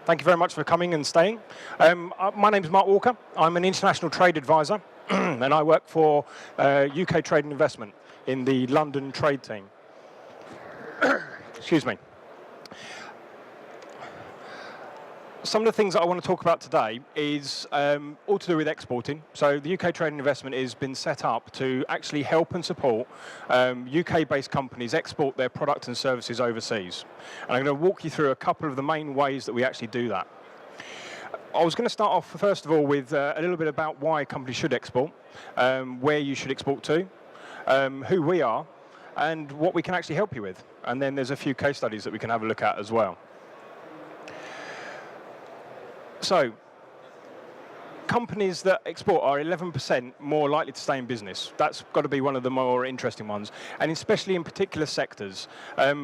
Thank you very much for coming and staying. My name is Mark Walker. I'm an international trade advisor, and I work for UK Trade and Investment in the London trade team. Excuse me. Some of the things that I want to talk about today is all to do with exporting. So the UK Trade and Investment has been set up to actually help and support UK-based companies export their products and services overseas. And I'm going to walk you through a couple of the main ways that we actually do that. I was going to start off, first of all, with a little bit about why companies should export, where you should export to, who we are, and what we can actually help you with. And then there's a few case studies that we can have a look at as well. So, companies that export are 11% more likely to stay in business. That's got to be one of the more interesting ones, and especially in particular sectors.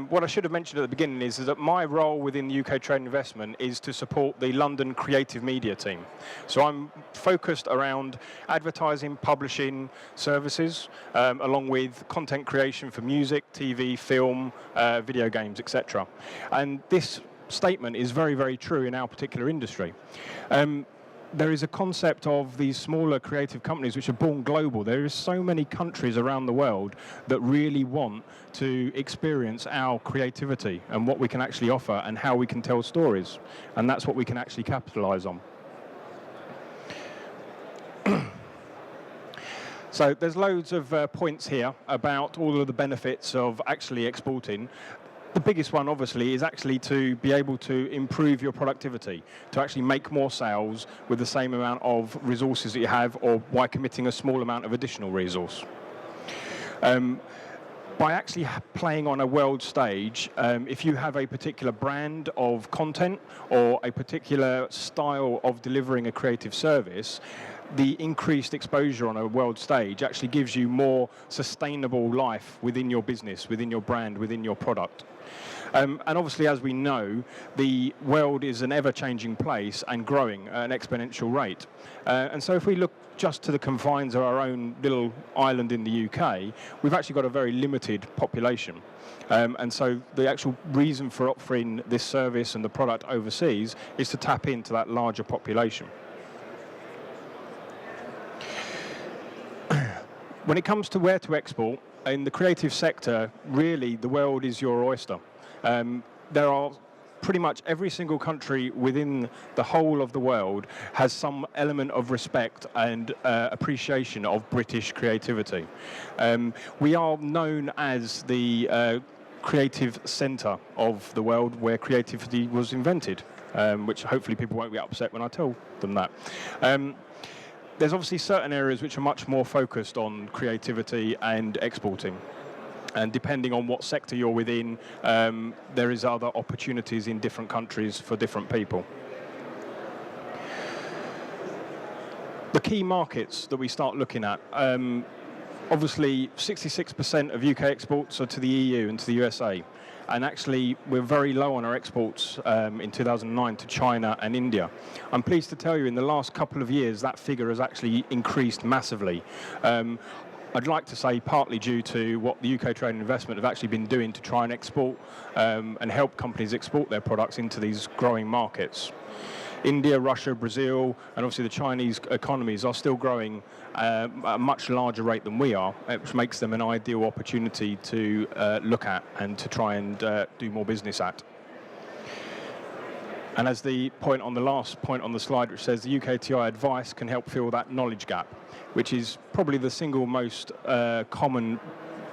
What I should have mentioned at the beginning is that my role within the UK Trade and Investment is to support the London creative media team. So I'm focused around advertising, publishing services, along with content creation for music, TV, film, video games, etc. And this statement is very, very true in our particular industry. There is a concept of these smaller creative companies which are born global. There is so many countries around the world that really want to experience our creativity and what we can actually offer and how we can tell stories. And that's what we can actually capitalize on. So there's loads of points here about all of the benefits of actually exporting. The biggest one, obviously, is actually to be able to improve your productivity, to actually make more sales with the same amount of resources that you have, or by committing a small amount of additional resource. By actually playing on a world stage, if you have a particular brand of content or a particular style of delivering a creative service, the increased exposure on a world stage actually gives you more sustainable life within your business, within your brand, within your product. And obviously, as we know, the world is an ever-changing place and growing at an exponential rate. And so if we look just to the confines of our own little island in the UK, we've actually got a very limited population. And so the actual reason for offering this service and the product overseas is to tap into that larger population. When it comes to where to export, in the creative sector, really the world is your oyster. There are pretty much every single country within the whole of the world has some element of respect and appreciation of British creativity. We are known as the creative centre of the world where creativity was invented, which hopefully people won't be upset when I tell them that. There's obviously certain areas which are much more focused on creativity and exporting. And depending on what sector you're within, there is other opportunities in different countries for different people. The key markets that we start looking at, obviously 66% of UK exports are to the EU and to the USA. And actually, we're very low on our exports in 2009 to China and India. I'm pleased to tell you, in the last couple of years, that figure has actually increased massively. I'd like to say partly due to what the UK Trade and Investment have actually been doing to try and export and help companies export their products into these growing markets. India, Russia, Brazil, and obviously the Chinese economies are still growing at a much larger rate than we are, which makes them an ideal opportunity to look at and to try and do more business at. And as the point on the last point on the slide, which says the UKTI advice can help fill that knowledge gap, which is probably the single most common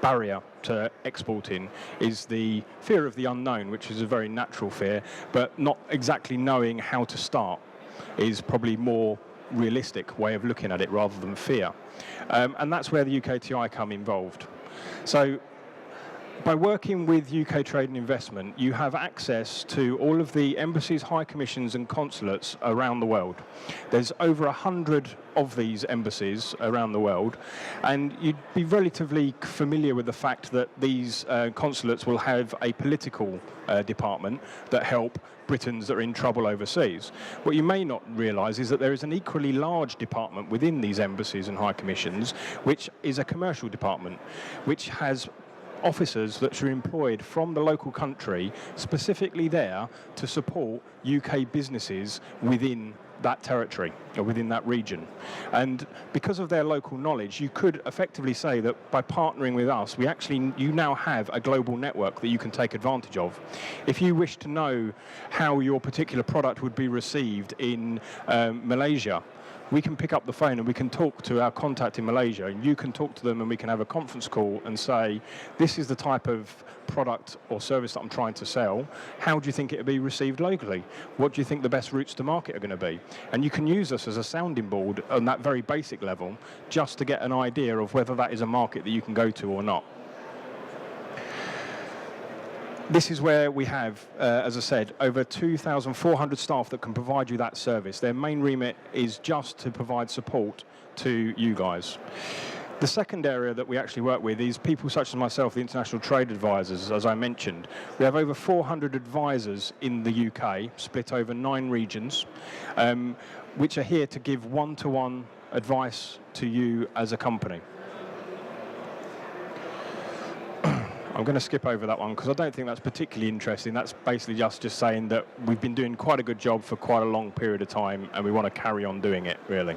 barrier to exporting, is the fear of the unknown, which is a very natural fear, but not exactly knowing how to start is probably more realistic way of looking at it rather than fear. And that's where the UKTI come involved. So by working with UK Trade and Investment, you have access to all of the embassies, high commissions and consulates around the world. There's over 100 of these embassies around the world, and you'd be relatively familiar with the fact that these consulates will have a political department that help Britons that are in trouble overseas. What you may not realise is that there is an equally large department within these embassies and high commissions, which is a commercial department, which has officers that are employed from the local country specifically there to support UK businesses within that territory or within that region. And because of their local knowledge, you could effectively say that by partnering with us, you now have a global network that you can take advantage of. If you wish to know how your particular product would be received in Malaysia, we can pick up the phone and we can talk to our contact in Malaysia, and you can talk to them, and we can have a conference call and say, this is the type of product or service that I'm trying to sell. How do you think it will be received locally? What do you think the best routes to market are going to be? And you can use us as a sounding board on that very basic level just to get an idea of whether that is a market that you can go to or not. This is where we have, as I said, over 2,400 staff that can provide you that service. Their main remit is just to provide support to you guys. The second area that we actually work with is people such as myself, the international trade advisors, as I mentioned. We have over 400 advisors in the UK, split over 9 regions, which are here to give one-to-one advice to you as a company. I'm going to skip over that one because I don't think that's particularly interesting. That's basically just saying that we've been doing quite a good job for quite a long period of time, and we want to carry on doing it, really.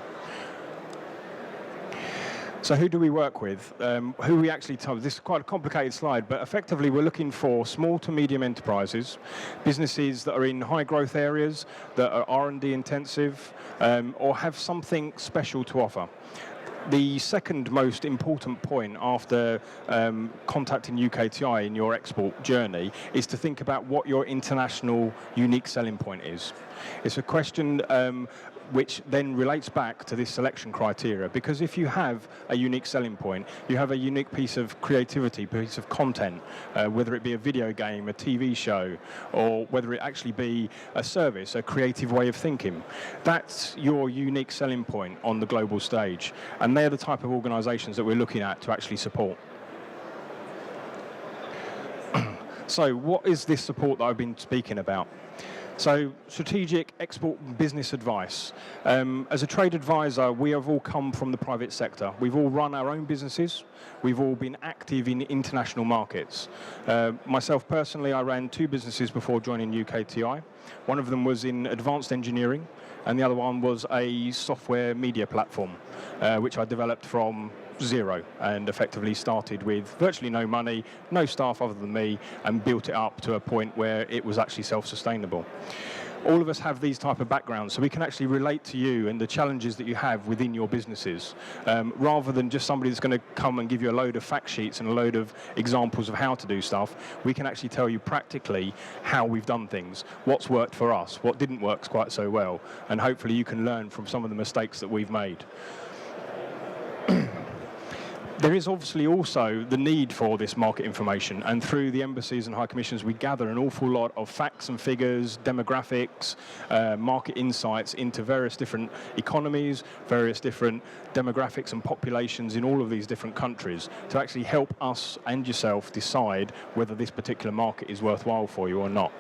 So who do we work with? Who we actually target? This is quite a complicated slide, but effectively we're looking for small to medium enterprises, businesses that are in high growth areas, that are R&D intensive, or have something special to offer. The second most important point after contacting UKTI in your export journey is to think about what your international unique selling point is. It's a question which then relates back to this selection criteria, because if you have a unique selling point, you have a unique piece of creativity, piece of content, whether it be a video game, a TV show, or whether it actually be a service, a creative way of thinking. That's your unique selling point on the global stage, and they're the type of organisations that we're looking at to actually support. So what is this support that I've been speaking about? So strategic export business advice. As a trade advisor, we have all come from the private sector. We've all run our own businesses. We've all been active in international markets. Myself personally, I ran 2 businesses before joining UKTI. One of them was in advanced engineering, and the other one was a software media platform, which I developed from zero and effectively started with virtually no money, no staff other than me, and built it up to a point where it was actually self-sustainable. All of us have these type of backgrounds, so we can actually relate to you and the challenges that you have within your businesses, rather than just somebody that's going to come and give you a load of fact sheets and a load of examples of how to do stuff. We can actually tell you practically how we've done things, what's worked for us, what didn't work quite so well, and hopefully you can learn from some of the mistakes that we've made. There is obviously also the need for this market information, and through the embassies and high commissions we gather an awful lot of facts and figures, demographics, market insights into various different economies, various different demographics and populations in all of these different countries to actually help us and yourself decide whether this particular market is worthwhile for you or not.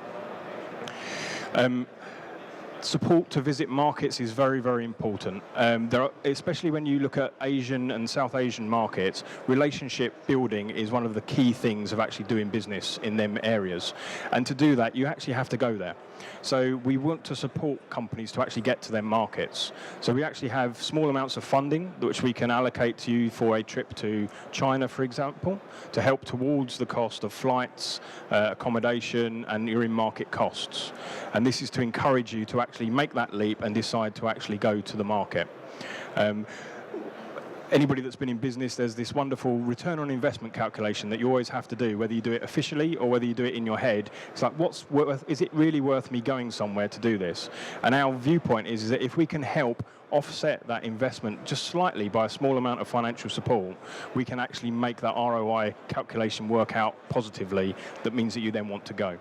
Support to visit markets is very, very important. Especially when you look at Asian and South Asian markets, relationship building is one of the key things of actually doing business in them areas. And to do that, you actually have to go there. So we want to support companies to actually get to their markets. So we actually have small amounts of funding which we can allocate to you for a trip to China, for example, to help towards the cost of flights, accommodation, and your in-market costs. And this is to encourage you to actually make that leap and decide to actually go to the market. Anybody that's been in business, there's this wonderful return on investment calculation that you always have to do, whether you do it officially or whether you do it in your head. It's like, is it really worth me going somewhere to do this? And our viewpoint is that if we can help offset that investment just slightly by a small amount of financial support, we can actually make that ROI calculation work out positively. That means that you then want to go.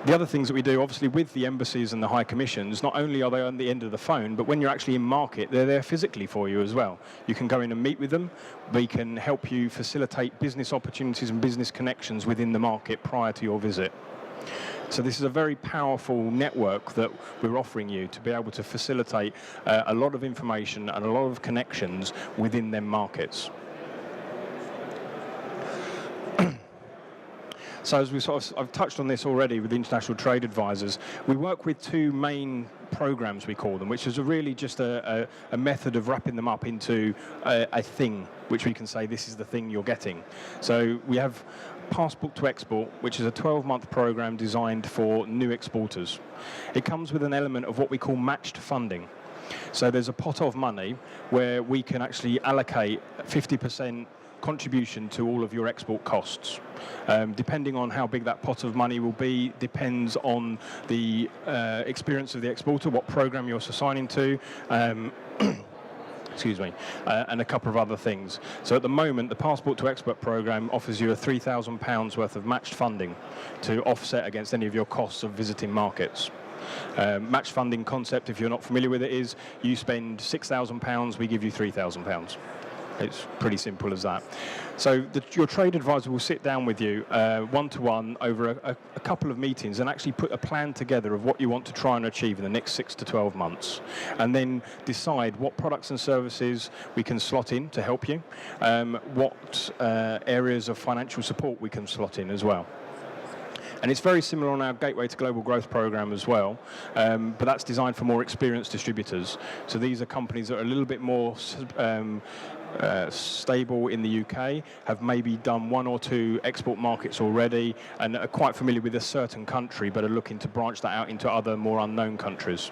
The other things that we do, obviously, with the embassies and the high commissions, not only are they on the end of the phone, but when you're actually in market, they're there physically for you as well. You can go in and meet with them. We can help you facilitate business opportunities and business connections within the market prior to your visit. So this is a very powerful network that we're offering you to be able to facilitate a lot of information and a lot of connections within them markets. So as I've touched on this already with international trade advisors, we work with two main programs, we call them, which is really just a method of wrapping them up into a thing, which we can say this is the thing you're getting. So we have Passport to Export, which is a 12-month program designed for new exporters. It comes with an element of what we call matched funding. So there's a pot of money where we can actually allocate 50% contribution to all of your export costs. Depending on how big that pot of money will be, depends on the experience of the exporter, what program you're assigning to, excuse me, and a couple of other things. So at the moment, the Passport to Export program offers you a £3,000 worth of matched funding to offset against any of your costs of visiting markets. Match funding concept, if you're not familiar with it, is you spend £6,000, we give you £3,000. It's pretty simple as that. So your trade advisor will sit down with you one-to-one over a couple of meetings and actually put a plan together of what you want to try and achieve in the next 6 to 12 months, and then decide what products and services we can slot in to help you, what areas of financial support we can slot in as well. And it's very similar on our Gateway to Global Growth program as well, but that's designed for more experienced distributors. So these are companies that are a little bit more stable in the UK, have maybe done 1 or 2 export markets already, and are quite familiar with a certain country, but are looking to branch that out into other more unknown countries.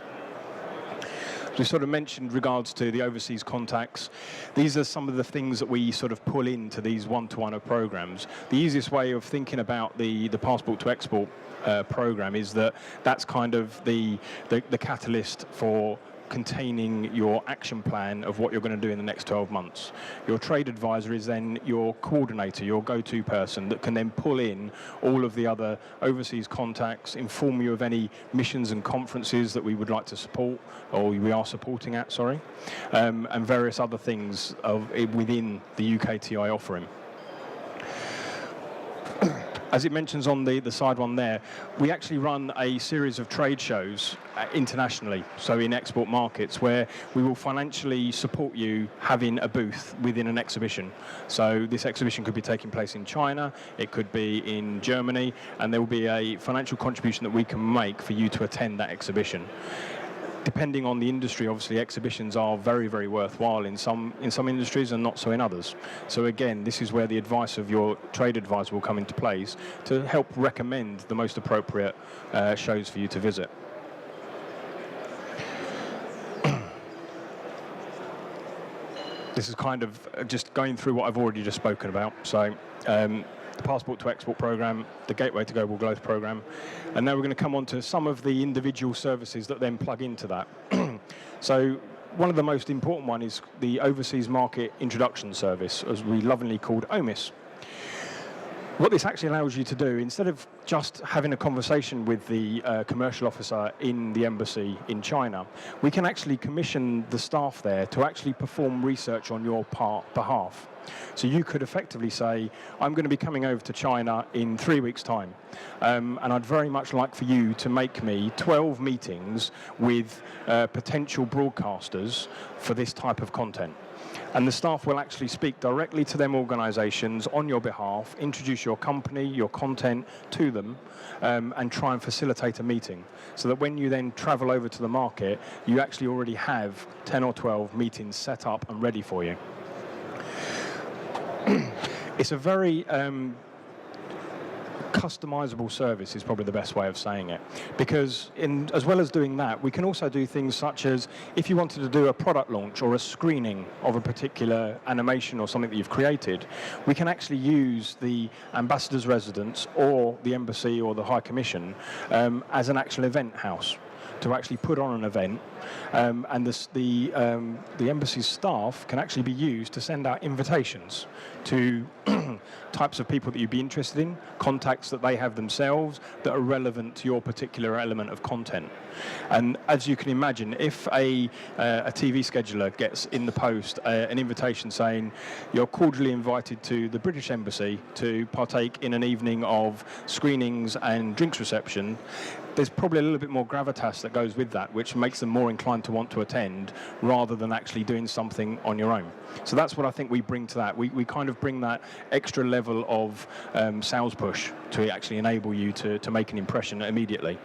We sort of mentioned regards to the overseas contacts. These are some of the things that we sort of pull into these one-to-one programs. The easiest way of thinking about the Passport to Export program is that that's kind of the catalyst for containing your action plan of what you're going to do in the next 12 months. Your trade advisor is then your coordinator, your go-to person that can then pull in all of the other overseas contacts, inform you of any missions and conferences that we would like to support, or we are supporting at, and various other things within the UKTI offering. As it mentions on the side one there, we actually run a series of trade shows internationally, so in export markets, where we will financially support you having a booth within an exhibition. So this exhibition could be taking place in China, it could be in Germany, and there will be a financial contribution that we can make for you to attend that exhibition. Depending on the industry, obviously exhibitions are very, very worthwhile in some industries and not so in others. So again, this is where the advice of your trade advisor will come into place to help recommend the most appropriate shows for you to visit. This is kind of just going through what I've already just spoken about. So the Passport to Export program, the Gateway to Global Growth program, and now we're going to come on to some of the individual services that then plug into that. So one of the most important one is the Overseas Market Introduction Service, as we lovingly called OMIS. What this actually allows you to do, instead of just having a conversation with the commercial officer in the embassy in China, we can actually commission the staff there to actually perform research on your behalf. So you could effectively say, I'm going to be coming over to China in 3 weeks' time, and I'd very much like for you to make me 12 meetings with potential broadcasters for this type of content. And the staff will actually speak directly to them organisations on your behalf, introduce your company, your content to them, and try and facilitate a meeting. So that when you then travel over to the market, you actually already have 10 or 12 meetings set up and ready for you. It's a very customizable service is probably the best way of saying it, because as well as doing that, we can also do things such as if you wanted to do a product launch or a screening of a particular animation or something that you've created, we can actually use the ambassador's residence or the embassy or the High Commission as an actual event house to actually put on an event, and the embassy's staff can actually be used to send out invitations to types of people that you'd be interested in, contacts that they have themselves that are relevant to your particular element of content. And as you can imagine, if a TV scheduler gets in the post an invitation saying you're cordially invited to the British Embassy to partake in an evening of screenings and drinks reception, there's probably a little bit more gravitas that goes with that, which makes them more inclined to want to attend rather than actually doing something on your own. So that's what I think we bring to that. We kind of bring that extra level of sales push to actually enable you to make an impression immediately.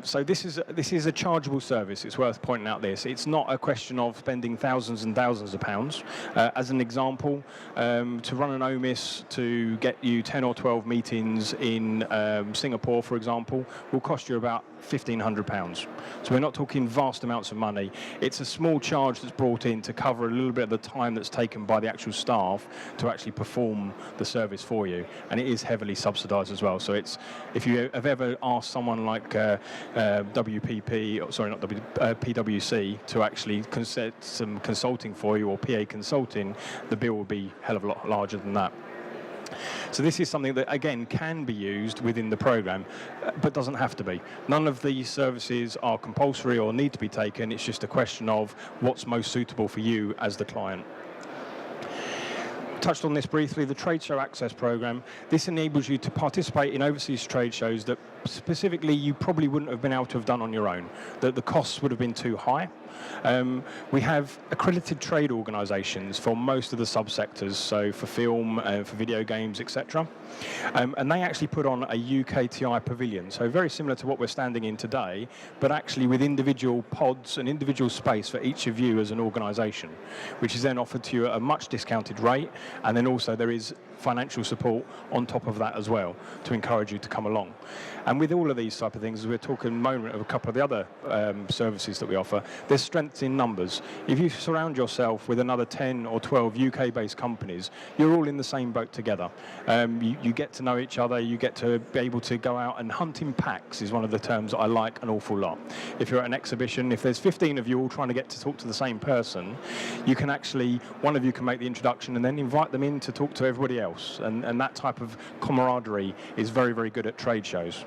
So this is a chargeable service. It's worth pointing out this. It's not a question of spending thousands and thousands of pounds. As an example, to run an OMIS to get you 10 or 12 meetings in Singapore, for example, will cost you about £1,500. So we're not talking vast amounts of money. It's a small charge that's brought in to cover a little bit of the time that's taken by the actual staff to actually perform the service for you. And it is heavily subsidised as well. So it's, if you have ever asked someone like PwC to actually set some consulting for you, or PA consulting, the bill will be a hell of a lot larger than that. So this is something that, again, can be used within the programme, but doesn't have to be. None of these services are compulsory or need to be taken. It's just a question of what's most suitable for you as the client. Touched on this briefly, the Trade Show Access Programme. This enables you to participate in overseas trade shows that specifically you probably wouldn't have been able to have done on your own, that the costs would have been too high. We have accredited trade organisations for most of the subsectors, so for film, for video games, etc. And they actually put on a UKTI pavilion, so very similar to what we're standing in today, but actually with individual pods and individual space for each of you as an organisation, which is then offered to you at a much discounted rate, and then also there is financial support on top of that as well to encourage you to come along. And with all of these type of things, as we're talking a moment of a couple of the other services that we offer, there's strength in numbers. If you surround yourself with another 10 or 12 UK-based companies, you're all in the same boat together. You get to know each other, you get to be able to go out and hunt in packs is one of the terms that I like an awful lot. If you're at an exhibition, if there's 15 of you all trying to get to talk to the same person, you can actually, one of you can make the introduction and then invite them in to talk to everybody else. And that type of camaraderie is very, very good at trade shows.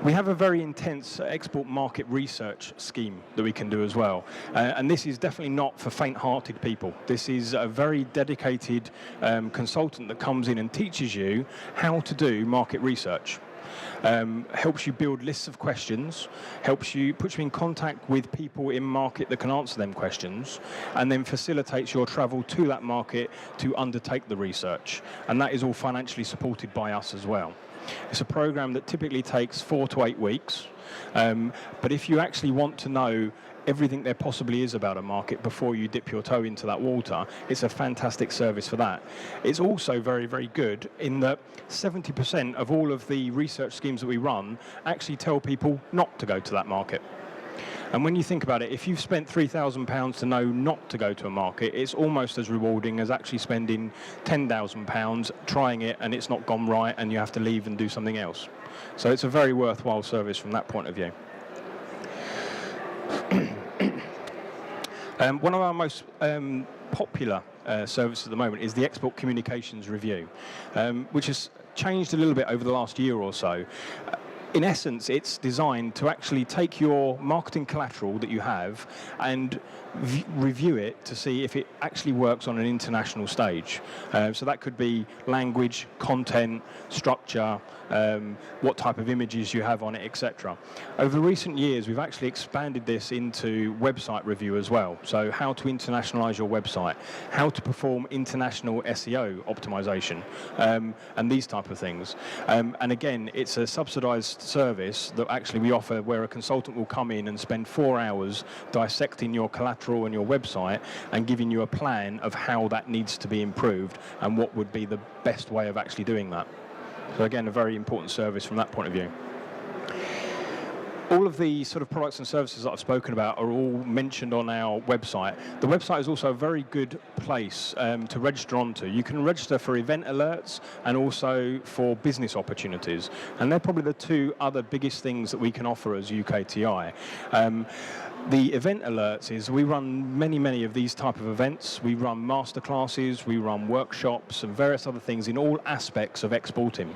We have a very intense export market research scheme that we can do as well. And this is definitely not for faint-hearted people. This is a very dedicated consultant that comes in and teaches you how to do market research. Helps you build lists of questions, puts you in contact with people in market that can answer them questions, and then facilitates your travel to that market to undertake the research. And that is all financially supported by us as well. It's a program that typically takes 4 to 8 weeks, but if you actually want to know everything there possibly is about a market before you dip your toe into that water, it's a fantastic service for that. It's also very, very good in that 70% of all of the research schemes that we run actually tell people not to go to that market. And when you think about it, if you've spent £3,000 to know not to go to a market, it's almost as rewarding as actually spending £10,000 trying it and it's not gone right and you have to leave and do something else. So it's a very worthwhile service from that point of view. One of our most popular services at the moment is the Export Communications Review, which has changed a little bit over the last year or so. In essence, it's designed to actually take your marketing collateral that you have and review it to see if it actually works on an international stage. So that could be language, content, structure, what type of images you have on it, etc. Over recent years, we've actually expanded this into website review as well. So how to internationalize your website, how to perform international SEO optimization, and these type of things. And again, it's a subsidized service that actually we offer where a consultant will come in and spend 4 hours dissecting your collateral and your website and giving you a plan of how that needs to be improved and what would be the best way of actually doing that. So again, a very important service from that point of view. all of the sort of products and services that I've spoken about are all mentioned on our website. The website is also a very good place to register onto. You can register for event alerts and also for business opportunities. And they're probably the two other biggest things that we can offer as UKTI. The event alerts is we run many of these type of events. We run masterclasses, we run workshops and various other things in all aspects of exporting.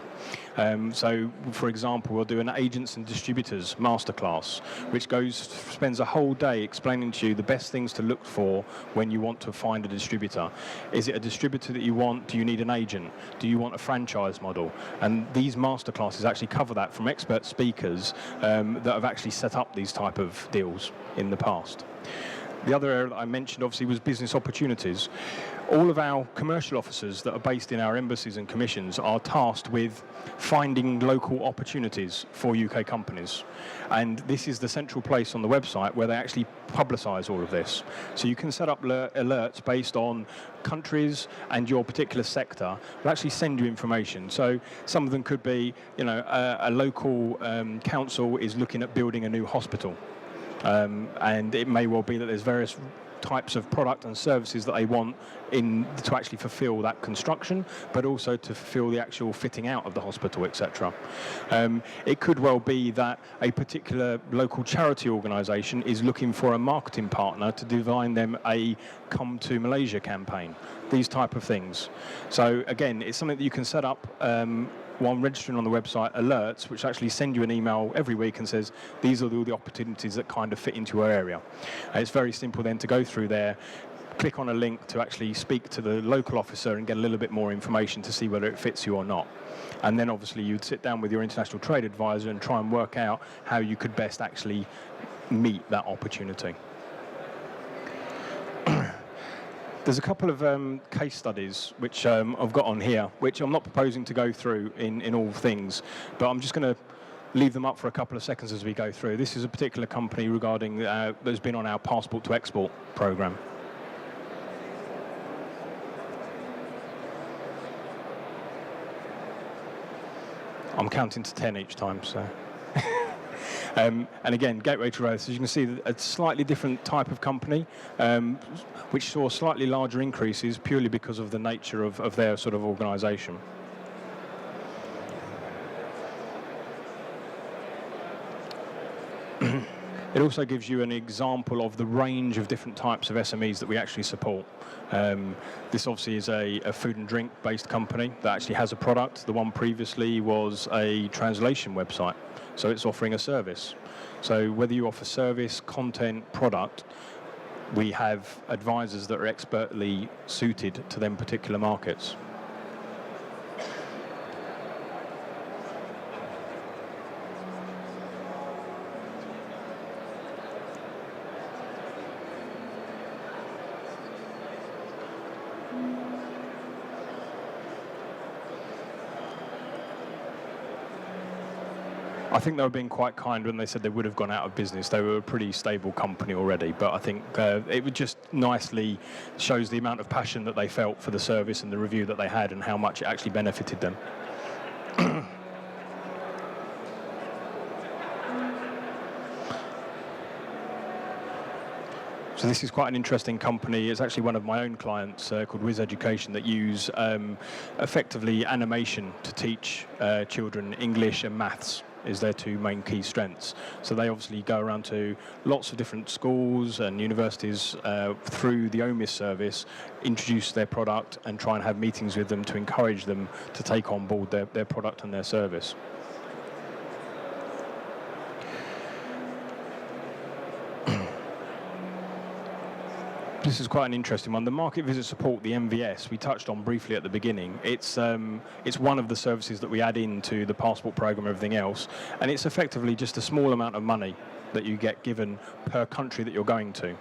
So, for example, we'll do an agents and distributors masterclass, which spends a whole day explaining to you the best things to look for when you want to find a distributor. Is it a distributor that you want? Do you need an agent? Do you want a franchise model? And these masterclasses actually cover that from expert speakers that have actually set up these type of deals in the past. The other area that I mentioned obviously was business opportunities. All of our commercial officers that are based in our embassies and commissions are tasked with finding local opportunities for UK companies. And this is the central place on the website where they actually publicise all of this. So you can set up alerts based on countries and your particular sector. They'll actually send you information. So some of them could be, a local council is looking at building a new hospital. And it may well be that there's various types of product and services that they want to actually fulfill that construction, but also to fulfill the actual fitting out of the hospital, etc. It could well be that a particular local charity organisation is looking for a marketing partner to design them a Come to Malaysia campaign, these type of things. So again, it's something that you can set up while registering on the website, alerts, which actually send you an email every week and says, these are all the opportunities that kind of fit into your area. It's very simple then to go through there, click on a link to actually speak to the local officer and get a little bit more information to see whether it fits you or not. And then obviously you'd sit down with your international trade advisor and try and work out how you could best actually meet that opportunity. There's a couple of case studies which I've got on here, which I'm not proposing to go through in all things, but I'm just going to leave them up for a couple of seconds as we go through. This is a particular company regarding that's been on our passport to export program. I'm counting to 10 each time, so. And again, Gateway to Rail, as you can see, a slightly different type of company, which saw slightly larger increases purely because of the nature of their sort of organisation. It also gives you an example of the range of different types of SMEs that we actually support. This obviously is a food and drink based company that actually has a product. The one previously was a translation website, so it's offering a service. So whether you offer service, content, product, we have advisors that are expertly suited to them particular markets. I think they were being quite kind when they said they would have gone out of business. They were a pretty stable company already, but I think it would just nicely shows the amount of passion that they felt for the service and the review that they had and how much it actually benefited them. So this is quite an interesting company. It's actually one of my own clients called Wiz Education that use effectively animation to teach children English and maths is their two main key strengths. So they obviously go around to lots of different schools and universities through the OMIS service, introduce their product and try and have meetings with them to encourage them to take on board their product and their service. This is quite an interesting one. The market visit support, the MVS, we touched on briefly at the beginning. It's one of the services that we add into the passport program and everything else, and it's effectively just a small amount of money that you get given per country that you're going to,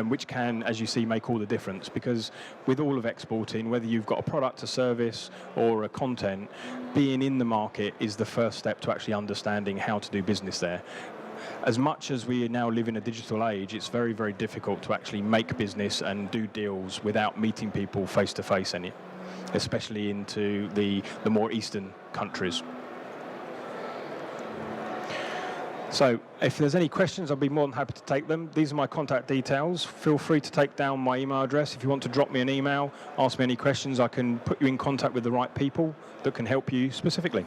which can, as you see, make all the difference, because with all of exporting, whether you've got a product, a service, or a content, being in the market is the first step to actually understanding how to do business there. As much as we now live in a digital age, it's very, very difficult to actually make business and do deals without meeting people face to face, especially into the more eastern countries. So if there's any questions, I'll be more than happy to take them. These are my contact details. Feel free to take down my email address. If you want to drop me an email, ask me any questions, I can put you in contact with the right people that can help you specifically.